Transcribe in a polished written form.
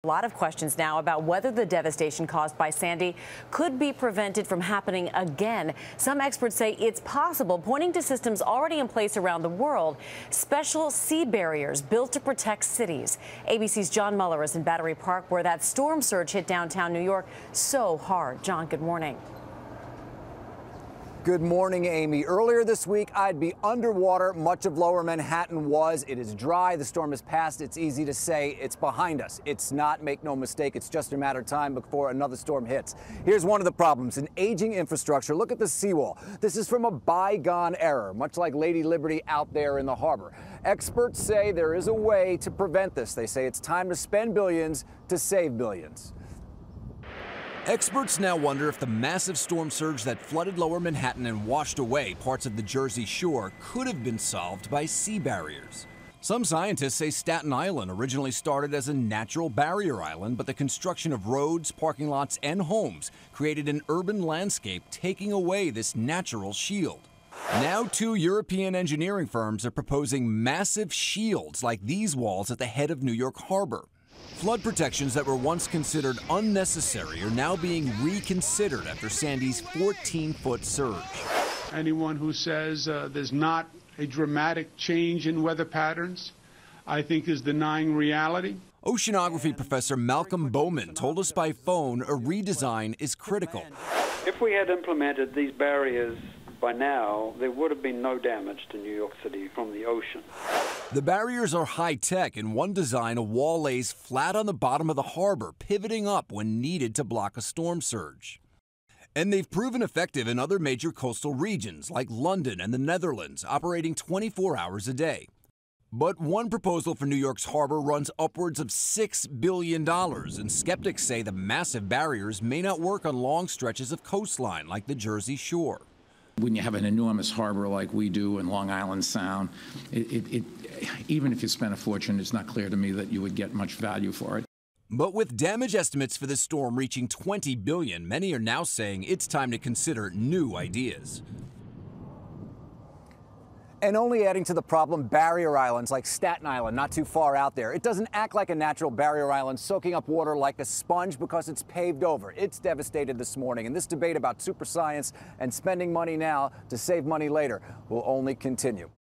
A lot of questions now about whether the devastation caused by Sandy could be prevented from happening again. Some experts say it's possible, pointing to systems already in place around the world, special sea barriers built to protect cities. ABC's John Muller is in Battery Park, where that storm surge hit downtown New York so hard. John, good morning. Good morning, Amy. Earlier this week, I'd be underwater. Much of lower Manhattan was. It is dry. The storm has passed. It's easy to say it's behind us. It's not. Make no mistake. It's just a matter of time before another storm hits. Here's one of the problems: an aging infrastructure. Look at the seawall. This is from a bygone era, much like Lady Liberty out there in the harbor. Experts say there is a way to prevent this. They say it's time to spend billions to save billions. Experts now wonder if the massive storm surge that flooded lower Manhattan and washed away parts of the Jersey Shore could have been solved by sea barriers. Some scientists say Staten Island originally started as a natural barrier island, but the construction of roads, parking lots, and homes created an urban landscape, taking away this natural shield. Now, two European engineering firms are proposing massive shields like these walls at the head of New York Harbor. Flood protections that were once considered unnecessary are now being reconsidered after Sandy's 14-foot surge. Anyone who says there's not a dramatic change in weather patterns, I think, is denying reality. Oceanography professor Malcolm Bowman told us by phone a redesign is critical. If we had implemented these barriers by now, there would have been no damage to New York City from the ocean. The barriers are high-tech. In one design, a wall lays flat on the bottom of the harbor, pivoting up when needed to block a storm surge. And they've proven effective in other major coastal regions, like London and the Netherlands, operating 24 hours a day. But one proposal for New York's harbor runs upwards of $6 billion, and skeptics say the massive barriers may not work on long stretches of coastline, like the Jersey Shore. When you have an enormous harbor like we do in Long Island Sound, even if you spent a fortune, it's not clear to me that you would get much value for it. But with damage estimates for this storm reaching $20 billion, many are now saying it's time to consider new ideas. And only adding to the problem, barrier islands like Staten Island, not too far out there. It doesn't act like a natural barrier island, soaking up water like a sponge because it's paved over. It's devastated this morning. And this debate about super science and spending money now to save money later will only continue.